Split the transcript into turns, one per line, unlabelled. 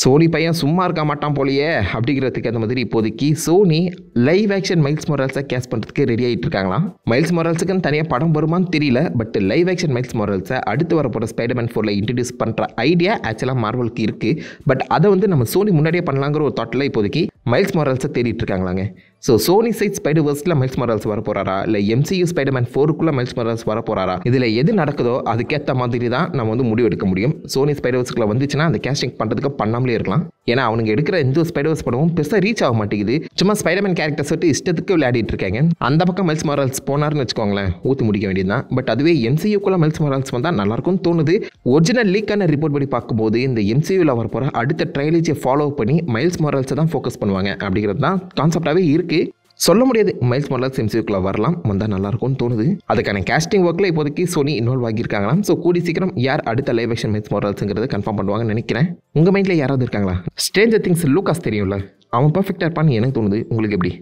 Sony பையன் சும்மா இருக்க மாட்டான் போலயே அப்படிங்கிறதுக்கு அந்த மாதிரி இப்போதைக்கு சோனி லைவ் ஆக்ஷன் மைல்ஸ் மொரால்ஸை கேஸ் பண்ணுறதுக்கு ரெடி ஆகிட்டு இருக்காங்களாம். மைல்ஸ் மொரால்ஸுக்குன்னு தனியாக படம் வருமானு தெரியல. பட் லைவ் ஆக்ஷன் மைல்ஸ் மொரால்ஸை அடுத்து வரப்போகிற ஸ்பைடர்மேன் 4ல் இன்ட்ரடியூஸ் பண்ணுற ஐடியா ஆக்சுவலாக மார்வலுக்கு இருக்குது. பட் அதை வந்து நம்ம சோனி முன்னாடியே பண்ணலாங்கிற ஒரு தாட்டில் இப்போதைக்கு மைல்ஸ் மொரால்ஸை தேடிட்டு இருக்காங்களாங்க. ஸோ சோனி சைட் ஸ்பைடர்வர்ஸில் மைல்ஸ் மொரால்ஸ் வர போகிறாரா, இல்லை MCU ஸ்பைடர்மேன் 4க்குள்ளே மைல்ஸ் மொரால்ஸ் வர போகிறாரா, இதில் எது நடக்குதோ அதுக்கேற்ற மாதிரி தான் நம்ம வந்து முடிவு எடுக்க முடியும். சோனி ஸ்பைடர்வர்ஸ்க்குள்ள வந்துச்சுன்னா அந்த கேஸ்டிங் பண்ணுறதுக்கு பண்ணாமலே இருக்கலாம். ஏன்னா அவனுங்க எடுக்கிற எந்த ஸ்பைடர்வர்ஸ் படமும் பெருசாக ரீச் ஆக மாட்டேங்குது. சும்மா ஸ்பைடர்மேன் கேரக்டர்ஸ் விட்டு இஷ்டத்துக்கு விளையாடிட்டு இருக்காங்க. அந்த பக்கம் மைல்ஸ் மொரால்ஸ் போனார்னு வச்சுக்கோங்களேன், ஊற்றி முடிக்க வேண்டியது தான். பட் அதுவே MCUக்குள்ளே மைல்ஸ் மொரால்ஸ் வந்தால் நல்லாயிருக்கும்னு தோணுது. ஒரிஜினல் லீக்கான ரிப்போர்ட் படி பார்க்கும்போது இந்த MCUவில் வரப்போகிற அடுத்த ட்ரைலஜியை ஃபாலோ பண்ணி மைல்ஸ் மொரால்ஸை தான் ஃபோக்கஸ் பண்ணுவாங்க அப்படிங்கிறது தான் கான்செப்டாகவே இருக்குது. சொல்ல முடியாது, மைல்ஸ் மொரால்ஸ் MCUக்குள்ள வரலாம், வந்தால் நல்லாயிருக்கும்னு தோணுது. அதுக்கான கேஸ்டிங் ஒர்க்கில் இப்போதைக்கு சோனி இன்வால்வ் ஆகியிருக்காங்களாம். ஸோ கூடி சீக்கிரம் யார் அடுத்த லைவ் ஆக்ஷன் மைல்ஸ் மொரால்ஸுங்கிறத கன்ஃபார்ம் பண்ணுவாங்கன்னு நினைக்கிறேன். உங்கள் மைண்டில் யாராவது இருக்காங்களா? ஸ்ட்ரேஞ்சர் திங்ஸ் லூகாஸ் தெரியும்ல, அவன் பர்ஃபெக்டாக இருப்பான்னு எனக்கு தோணுது. உங்களுக்கு எப்படி?